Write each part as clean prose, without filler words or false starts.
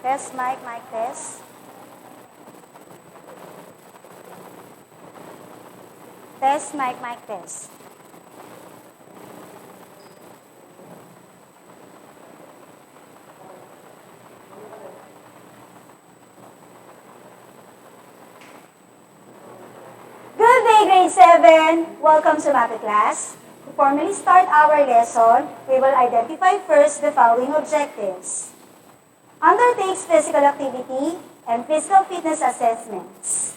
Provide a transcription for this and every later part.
Test, mic, test. Test, mic, test. Good day, grade 7! Welcome to Mapeh class. To formally start our lesson, we will identify first the following objectives. Undertakes physical activity and physical fitness assessments.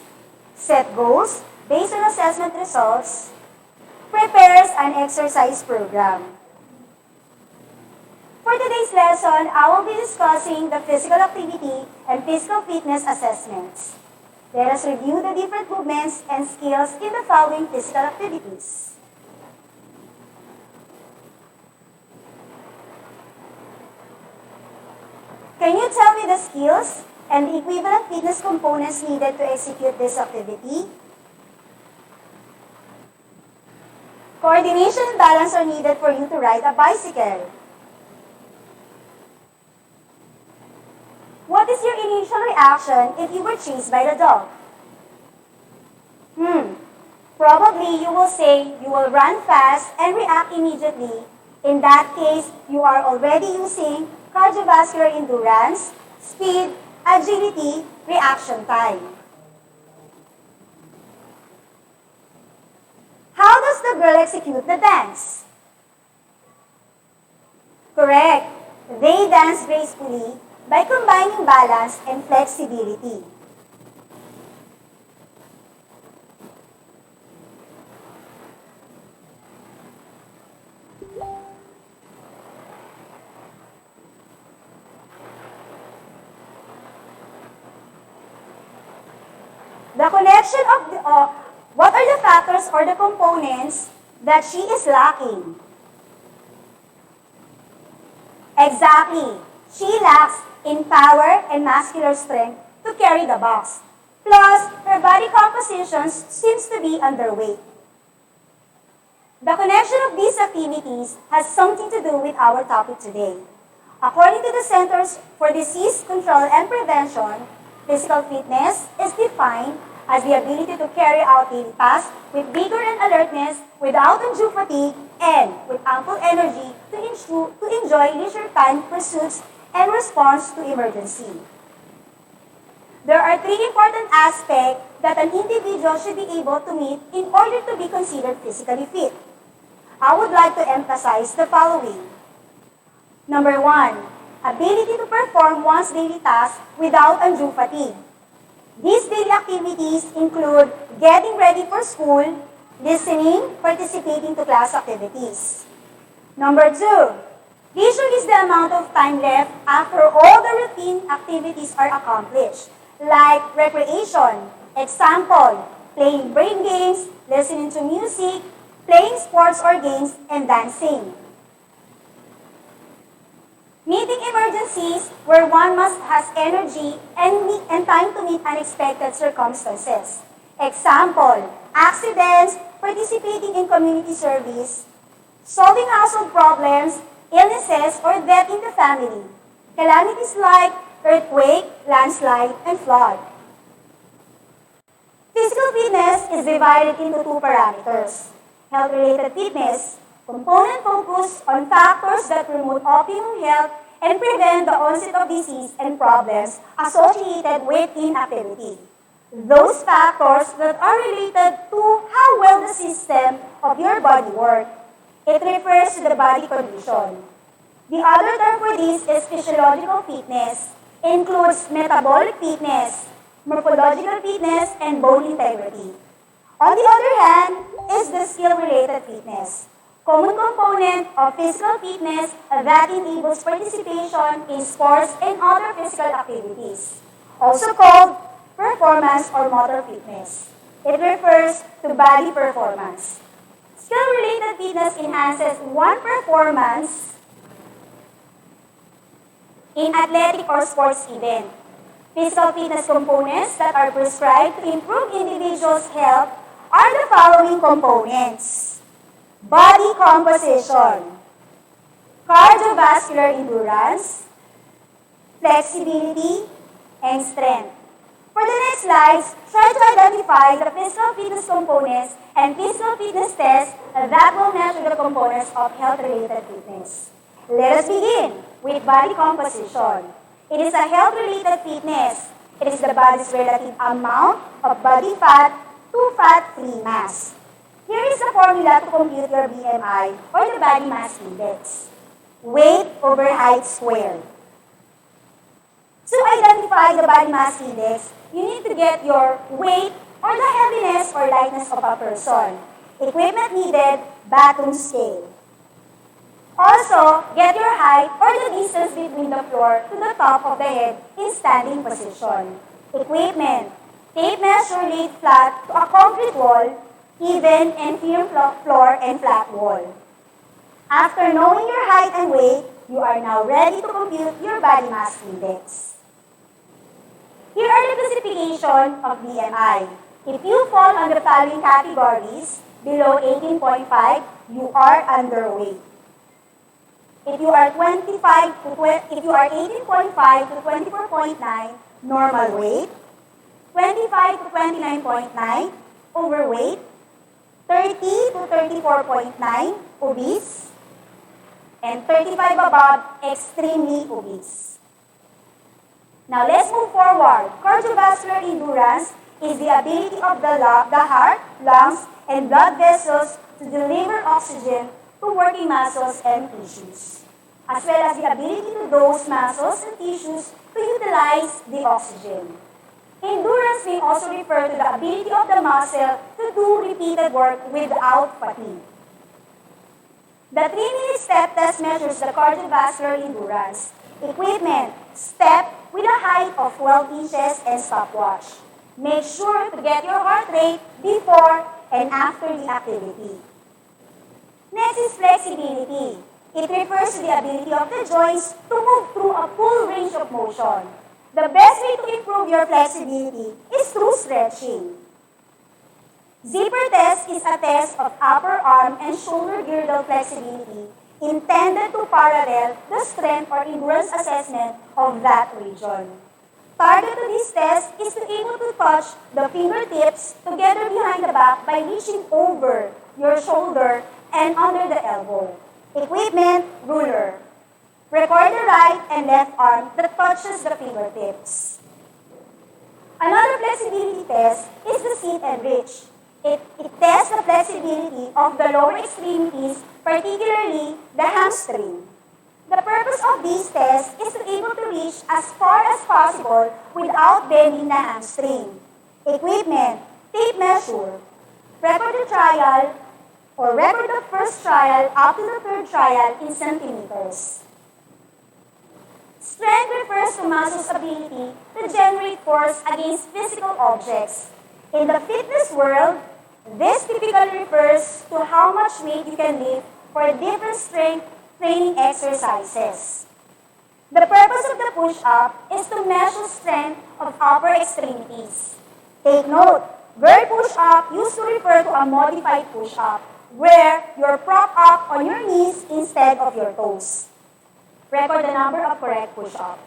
Set goals based on assessment results. Prepares an exercise program. For today's lesson, I will be discussing the physical activity and physical fitness assessments. Let us review the different movements and skills in the following physical activities. Can you tell me the skills and the equivalent fitness components needed to execute this activity? Coordination and balance are needed for you to ride a bicycle. What is your initial reaction if you were chased by the dog? Probably you will say you will run fast and react immediately. In that case, you are already using cardiovascular endurance, speed, agility, reaction time. How does the girl execute the dance? Correct. They dance gracefully by combining balance and flexibility. The connection of what are the factors or the components that she is lacking? Exactly. She lacks in power and muscular strength to carry the box. Plus, her body composition seems to be underweight. The connection of these activities has something to do with our topic today. According to the Centers for Disease Control and Prevention, physical fitness is defined as the ability to carry out daily tasks with vigor and alertness without undue fatigue and with ample energy to enjoy leisure time pursuits and response to emergency. There are three important aspects that an individual should be able to meet in order to be considered physically fit. I would like to emphasize the following. Number 1, ability to perform one's daily tasks without undue fatigue. These daily activities include getting ready for school, listening, participating to class activities. Number 2, leisure is the amount of time left after all the routine activities are accomplished, like recreation, example, playing brain games, listening to music, playing sports or games, and dancing. Meeting emergencies where one must has energy and time to meet unexpected circumstances. Example, accidents, participating in community service, solving household problems, illnesses, or death in the family. Calamities like earthquake, landslide, and flood. Physical fitness is divided into two parameters. Health-related fitness, component focused on factors that promote optimum health and prevent the onset of disease and problems associated with inactivity. Those factors that are related to how well the system of your body works. It refers to the body condition. The other term for this is physiological fitness. Includes metabolic fitness, morphological fitness, and bone integrity. On the other hand, is the skill-related fitness. Common component of physical fitness that enables participation in sports and other physical activities, also called performance or motor fitness. It refers to body performance. Skill-related fitness enhances one performance in athletic or sports event. Physical fitness components that are prescribed to improve individuals' health are the following components. Body composition, cardiovascular endurance, flexibility, and strength. For the next slides, try to identify the physical fitness components and physical fitness tests that will measure the components of health-related fitness. Let us begin with body composition. It is a health-related fitness. It is the body's relative amount of body fat to fat-free mass. Here is the formula to compute your BMI or the body mass index. Weight over height squared. To identify the body mass index, you need to get your weight or the heaviness or lightness of a person. Equipment needed, bathroom scale. Also, get your height or the distance between the floor to the top of the head in standing position. Equipment, tape measure laid flat to a concrete wall, even and firm floor and flat wall. After knowing your height and weight, you are now ready to compute your body mass index. Here are the classification of BMI. If you fall on the following categories, below 18.5, you are underweight. If you are 18.5 to 24.9, normal weight. 25 to 29.9, overweight. 30 to 34.9, obese. And 35 above, extremely obese. Now let's move forward. Cardiovascular endurance is the ability of the heart, lungs, and blood vessels to deliver oxygen to working muscles and tissues, as well as the ability to those muscles and tissues to utilize the oxygen. Endurance may also refer to the ability of the muscle to do repeated work without fatigue. The 3-minute step test measures the cardiovascular endurance. Equipment, step with a height of 12 inches and stopwatch. Make sure to get your heart rate before and after the activity. Next is flexibility. It refers to the ability of the joints to move through a full range of motion. The best way to improve your flexibility is through stretching. Zipper test is a test of upper arm and shoulder girdle flexibility intended to parallel the strength or endurance assessment of that region. Target to this test is to be able to touch the fingertips together behind the back by reaching over your shoulder and under the elbow. Equipment, ruler. Record the right and left arm that touches the fingertips. Another flexibility test is the sit and reach. It tests the flexibility of the lower extremities, particularly the hamstring. The purpose of these tests is to be able to reach as far as possible without bending the hamstring. Equipment, tape measure. Record the trial or record the first trial up to the third trial in centimeters. Strength refers to muscles' ability to generate force against physical objects. In the fitness world, this typically refers to how much weight you can lift for different strength training exercises. The purpose of the push-up is to measure strength of upper extremities. Take note, verb push-up used to refer to a modified push-up where you're propped up on your knees instead of your toes. Record the number of correct push-up.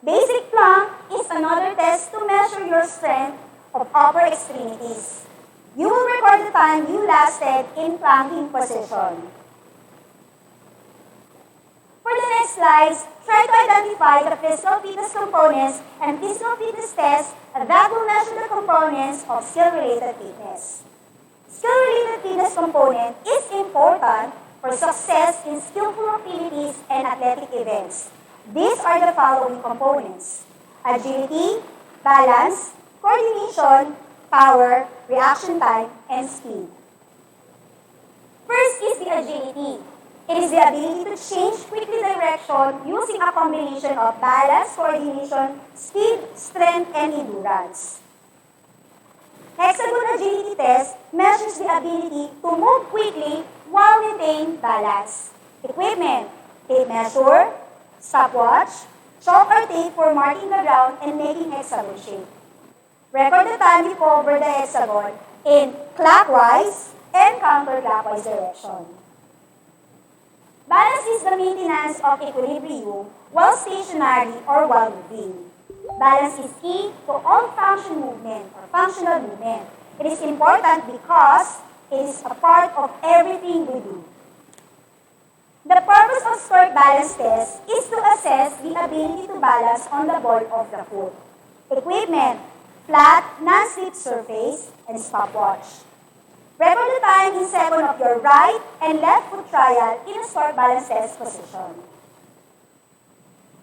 Basic plank is another test to measure your strength of upper extremities. You will record the time you lasted in planking position. For the next slides, try to identify the physical fitness components and physical fitness tests that will measure the components of skill-related fitness. Skill-related fitness component is important for success in skillful activities and athletic events. These are the following components: agility, balance, coordination, power, reaction time, and speed. First is the agility. It is the ability to change quickly direction using a combination of balance, coordination, speed, strength, and endurance. Hexagon agility test measures the ability to move quickly while maintaining balance. Equipment, tape measure, stopwatch, chalk or tape for marking the ground and making hexagon shape. Record the time you cover the hexagon in clockwise and counterclockwise direction. Balance is the maintenance of equilibrium while stationary or while moving. Balance is key to all functional movement. It is important because it is a part of everything we do. The purpose of sport balance test is to assess the ability to balance on the ball of the foot. Equipment, flat, non-slip surface, and stopwatch. Record the time in second of your right and left foot trial in a sport balance test position.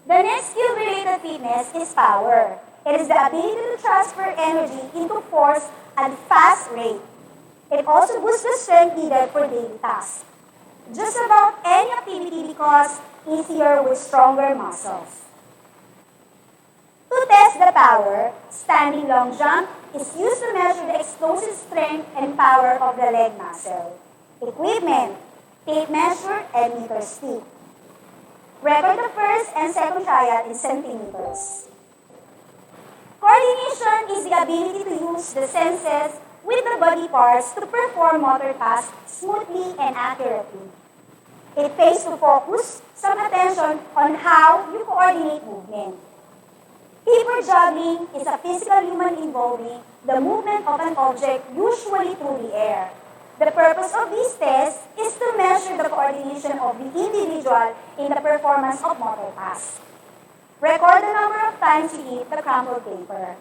The next skill-related fitness is power. It is the ability to transfer energy into force at a fast rate. It also boosts the strength needed for daily tasks. Just about any activity because easier with stronger muscles. To test the power, standing long jump is used to measure the explosive strength and power of the leg muscle. Equipment, tape measure, and meter stick. Record the first and second trial in centimeters. Coordination is the ability to use the senses with the body parts to perform motor tasks smoothly and accurately. It pays to focus some attention on how you coordinate movement. Paper juggling is a physical human involving the movement of an object usually through the air. The purpose of these tests is to measure the coordination of the individual in the performance of motor tasks. Record the number of times you hit the crumpled paper.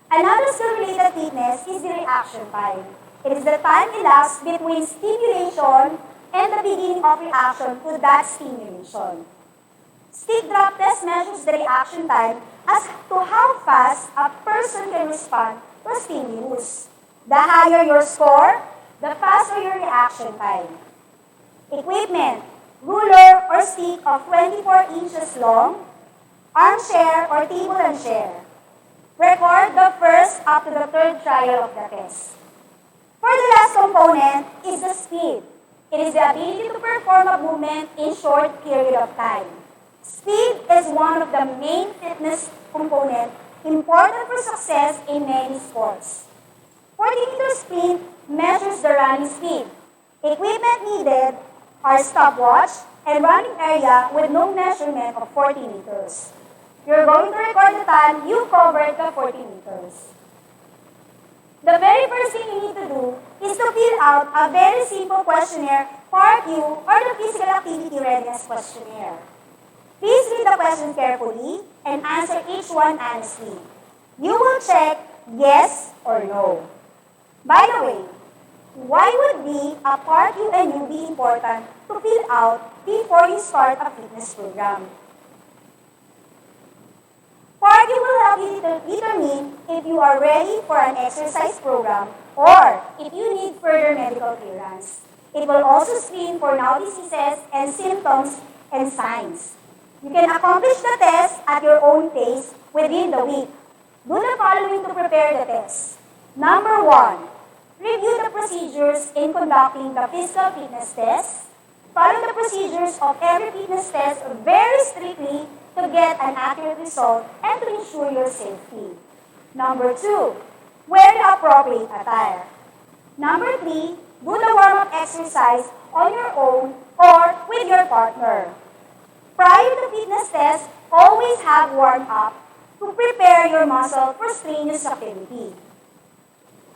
Another skill-related fitness is the reaction time. It is the time elapsed between stimulation and the beginning of reaction to that stimulation. Stick drop test measures the reaction time as to how fast a person can respond to a stimulus. The higher your score, the faster your reaction time. Equipment, ruler or stick of 24 inches long, armchair or table and chair. Record the first up to the third trial of the test. For the last component is the speed. It is the ability to perform a movement in short period of time. Speed is one of the main fitness components important for success in many sports. 40-meter sprint measures the running speed. Equipment needed are stopwatch and running area with no measurement of 40 meters. You're going to record the time you covered the 40 meters. The very first thing you need to do is to fill out a very simple questionnaire, Part U, or the Physical Activity Readiness Questionnaire. Please read the question carefully and answer each one honestly. You will check yes or no. By the way, why would be a Part U and U be important to fill out before you start a fitness program? Part U will help you determine if you are ready for an exercise program or if you need further medical clearance. It will also screen for now diseases and symptoms and signs. You can accomplish the test at your own pace within the week. Do the following to prepare the test. Number 1, review the procedures in conducting the physical fitness test. Follow the procedures of every fitness test very strictly to get an accurate result and to ensure your safety. Number 2, wear the appropriate attire. Number 3, do the warm-up exercise on your own or with your partner. Prior to fitness test, always have warm-up to prepare your muscle for strenuous activity.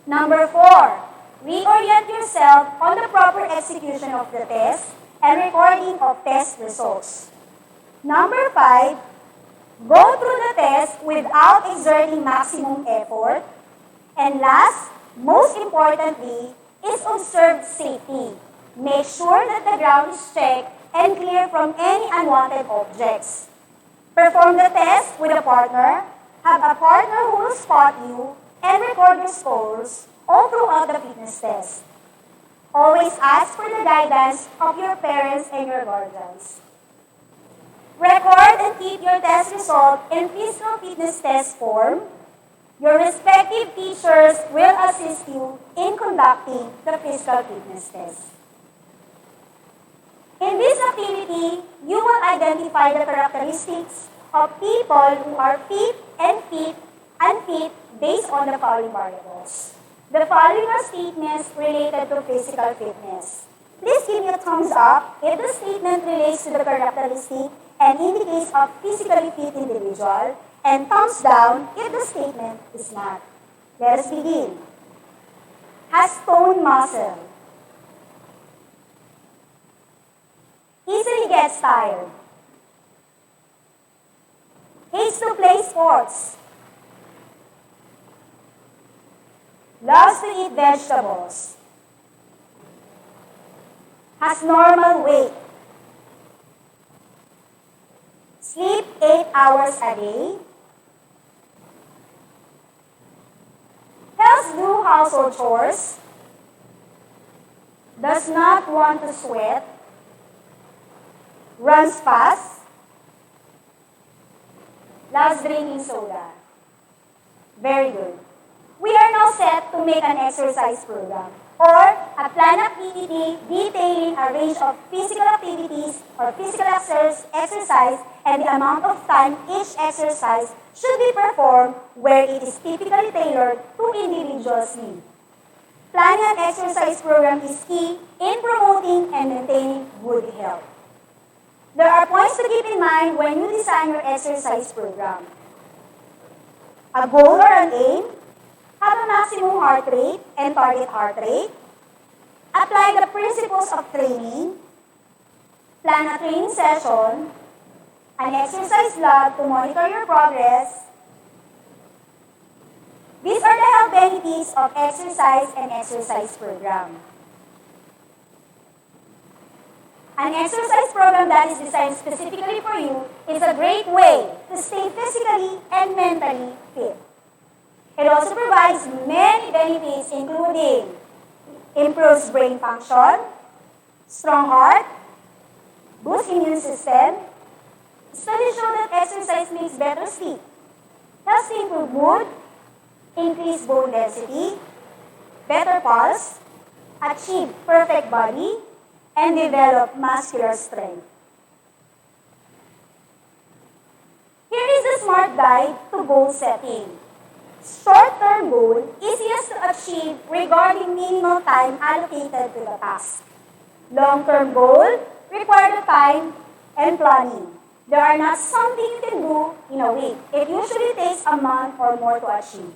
Number 4, reorient yourself on the proper execution of the test and recording of test results. Number 5, go through the test without exerting maximum effort. And last, most importantly, is observe safety. Make sure that the ground is checked and clear from any unwanted objects. Perform the test with a partner. Have a partner who will spot you and record your scores all throughout the fitness test. Always ask for the guidance of your parents and your guardians. Record and keep your test result in physical fitness test form. Your respective teachers will assist you in conducting the physical fitness test. In this activity, you will identify the characteristics of people who are fit and unfit based on the following variables. The following are statements related to physical fitness. Please give me a thumbs up if the statement relates to the characteristic and indicates a physically fit individual, and thumbs down if the statement is not. Let us begin. Has toned muscle. Easily gets tired. Hates to play sports. Loves to eat vegetables. Has normal weight. Sleep 8 hours a day. Helps do household chores. Does not want to sweat. Runs fast. Loves drinking soda. Very good. We are now set to make an exercise program or a plan activity detailing a range of physical activities or physical exercise and the amount of time each exercise should be performed where it is typically tailored to individuals' needs. Planning an exercise program is key in promoting and maintaining good health. There are points to keep in mind when you design your exercise program. A goal or an aim, have a maximum heart rate and target heart rate, apply the principles of training, plan a training session, an exercise log to monitor your progress. These are the health benefits of exercise and exercise program. An exercise program that is designed specifically for you is a great way to stay physically and mentally fit. It also provides many benefits including improves brain function, strong heart, boosts immune system. Studies show that exercise makes better sleep, helps to improve mood, increase bone density, better pulse, achieve perfect body, and develop muscular strength. Here is the SMART guide to goal setting. Short-term goal, easiest to achieve regarding minimal time allocated to the task. Long-term goal, require the time and planning. There are not something you can do in a week. It usually takes a month or more to achieve.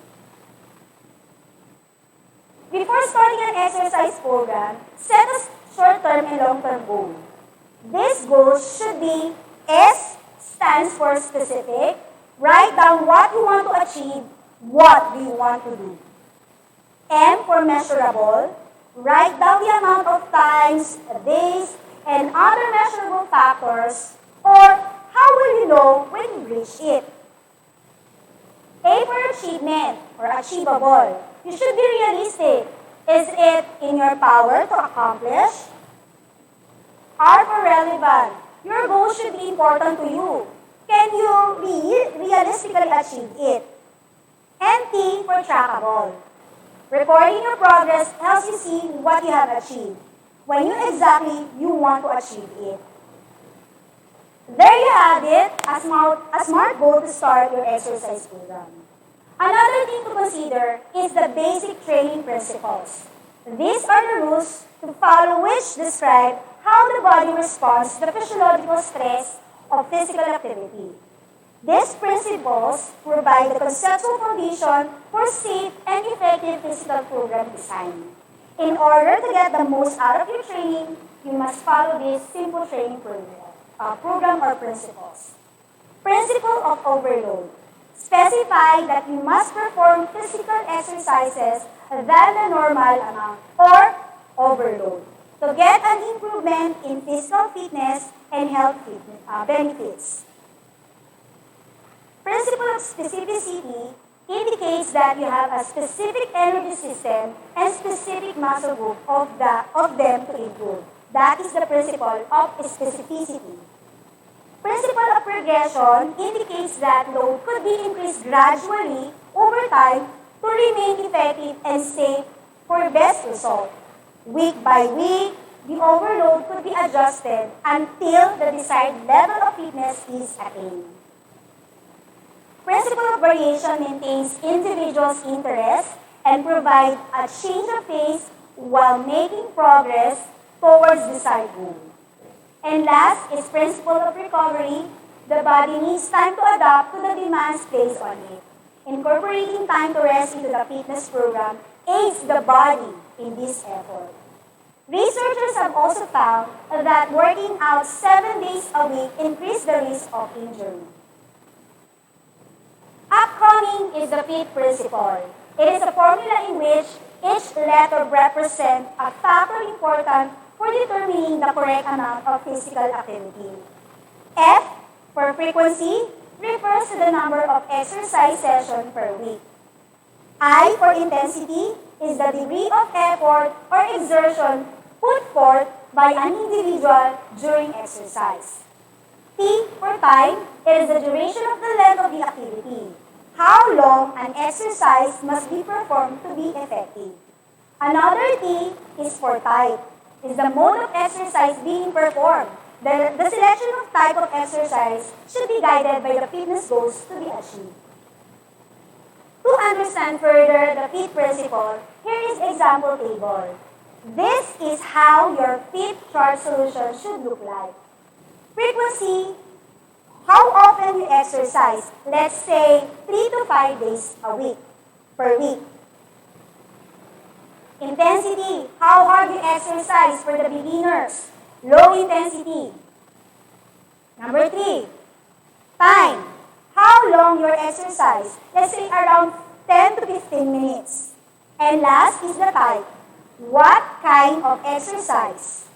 Before starting an exercise program, set a short-term and long-term goal. This goal should be S stands for specific. Write down what you want to achieve. What do you want to do? M for measurable. Write down the amount of times, days, and other measurable factors, or how will you know when you reach it? A for achievement or achievable. You should be realistic. Is it in your power to accomplish? R for relevant. Your goal should be important to you. Can you realistically achieve it? And T for trackable. Recording your progress helps you see what you have achieved, when you want to achieve it. There you have it, a smart goal to start your exercise program. Another thing to consider is the basic training principles. These are the rules to follow which describe how the body responds to the physiological stress of physical activity. These principles provide the conceptual foundation for safe and effective physical program design. In order to get the most out of your training, you must follow this simple training program or principles. Principle of overload. Specify that you must perform physical exercises than the normal amount or overload to get an improvement in physical fitness and health benefits. Principle of specificity indicates that you have a specific energy system and specific muscle group of them to improve. That is the principle of specificity. Principle of progression indicates that load could be increased gradually over time to remain effective and safe for best result. Week by week, the overload could be adjusted until the desired level of fitness is attained. Principle of variation maintains individuals' interests and provides a change of pace while making progress towards desired goal. And last is principle of recovery. The body needs time to adapt to the demands placed on it. Incorporating time to rest into the fitness program aids the body in this effort. Researchers have also found that working out 7 days a week increases the risk of injury. Upcoming is the fifth principle. It is a formula in which each letter represents a factor important for determining the correct amount of physical activity. F, for frequency, refers to the number of exercise sessions per week. I, for intensity, is the degree of effort or exertion put forth by an individual during exercise. T, for time, it is the duration of the length of the activity. How long an exercise must be performed to be effective. Another T is for type, is the mode of exercise being performed. The selection of type of exercise should be guided by the fitness goals to be achieved. To understand further the fifth principle, here is example table. This is how your fifth chart solution should look like. Frequency, how often you exercise. Let's say 3 to 5 days a week, per week. Intensity, how hard you exercise for the beginners. Low intensity. Number 3, time. How long your exercise? Let's say around 10 to 15 minutes. And last is the type. What kind of exercise?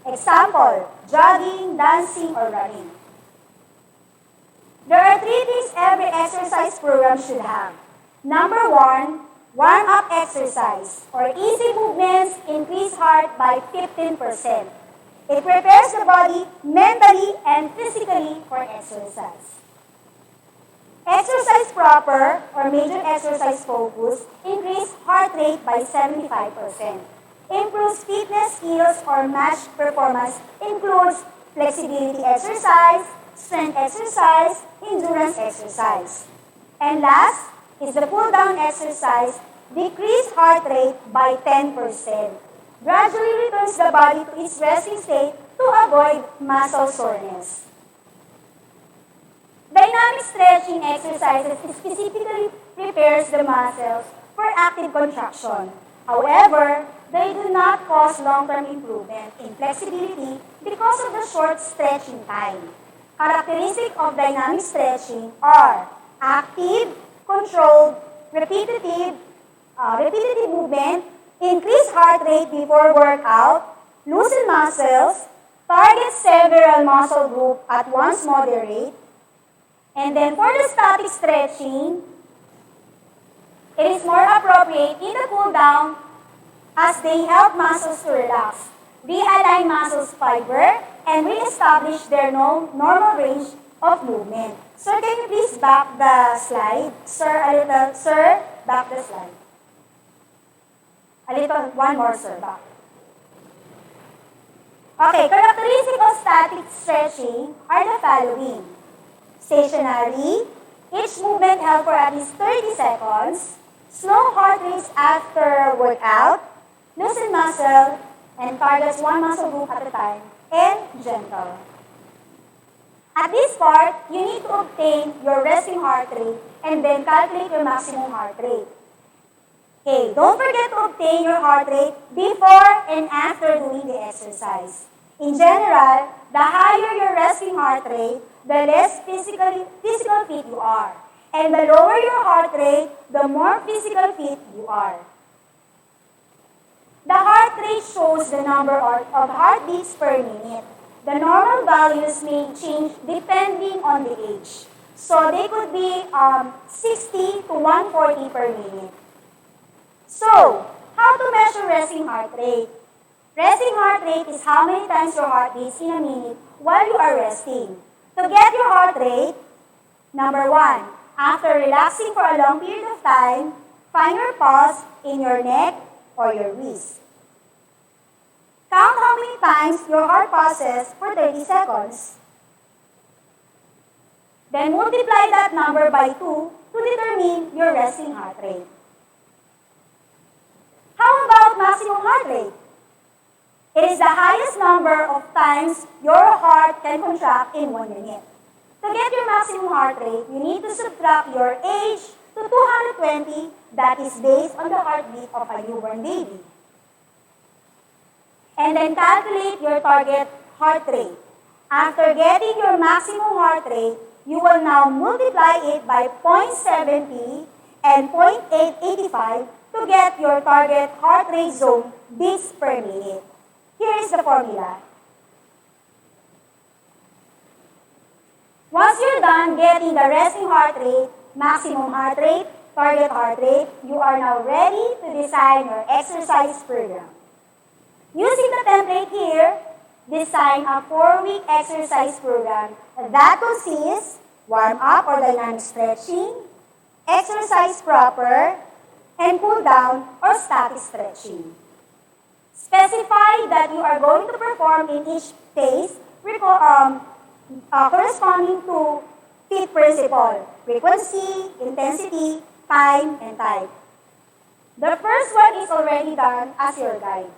Example, jogging, dancing, or running. There are 3 things every exercise program should have. Number 1, warm-up exercise, or easy movements increase heart by 15%. It prepares the body mentally and physically for exercise. Exercise proper, or major exercise focus, increase heart rate by 75%. Improves fitness skills or match performance, includes flexibility exercise, strength exercise, endurance exercise. And last is the pull-down exercise, decrease heart rate by 10%. Gradually returns the body to its resting state to avoid muscle soreness. Dynamic stretching exercises specifically prepares the muscles for active contraction. However, they do not cause long-term improvement in flexibility because of the short stretching time. Characteristics of dynamic stretching are active, controlled, repetitive movement, increase heart rate before workout, loosen muscles, target several muscle groups at once moderate. And then for the static stretching, it is more appropriate in the cool down as they help muscles to relax, realign muscles fiber, and reestablish their normal range of movement. Sir, can you please back the slide? Sir, back the slide. One more, sir, back. Okay, characteristics of static stretching are the following. Stationary, each movement held for at least 30 seconds, slow heart rates after workout, loosen muscle, and targets one muscle group at a time, and gentle. At this part, you need to obtain your resting heart rate and then calculate your maximum heart rate. Okay, don't forget to obtain your heart rate before and after doing the exercise. In general, the higher your resting heart rate, the less physical fit you are. And the lower your heart rate, the more physical fit you are. The heart rate shows the number of heartbeats per minute. The normal values may change depending on the age. So they could be 60 to 140 per minute. So, how to measure resting heart rate? Resting heart rate is how many times your heart beats in a minute while you are resting. To get your heart rate, number 1, after relaxing for a long period of time, find your pulse in your neck or your wrist. Count how many times your heart pulses for 30 seconds. Then multiply that number by 2 to determine your resting heart rate. How about maximum heart rate? It is the highest number of times your heart can contract in 1 minute. To get your maximum heart rate, you need to subtract your age to 220, that is based on the heartbeat of a newborn baby. And then calculate your target heart rate. After getting your maximum heart rate, you will now multiply it by 0.70 and 0.885 to get your target heart rate zone beats per minute. Here is the formula. Once you're done getting the resting heart rate, maximum heart rate, target heart rate, you are now ready to design your exercise program. Using the template here, design a 4-week exercise program that consists warm-up or dynamic stretching, exercise proper, and cool-down or static stretching. Specify that you are going to perform in each phase corresponding to FIT principle, frequency, intensity, time, and type. The first one is already done as your guide.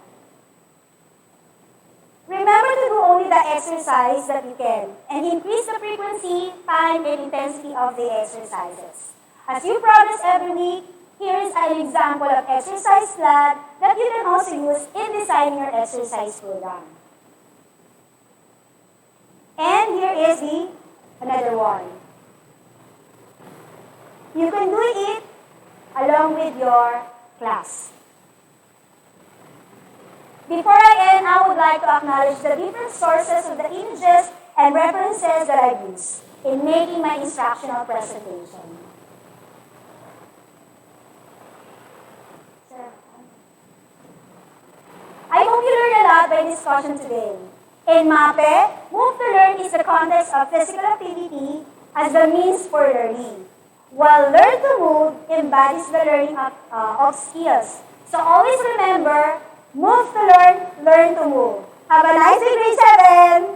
Remember to do only the exercise that you can and increase the frequency, time, and intensity of the exercises. As you progress every week, here is an example of exercise plan that you can also use in designing your exercise program. And here is another one. You can do it along with your class. Before I end, I would like to acknowledge the different sources of the images and references that I've used in making my instructional presentation. I hope you learned a lot by discussion today. In Mapeh, Move to Learn is the context of physical activity as the means for learning, while Learn to Move embodies the learning of skills. So always remember, move to learn, learn to move. Have a nice day, grade 7!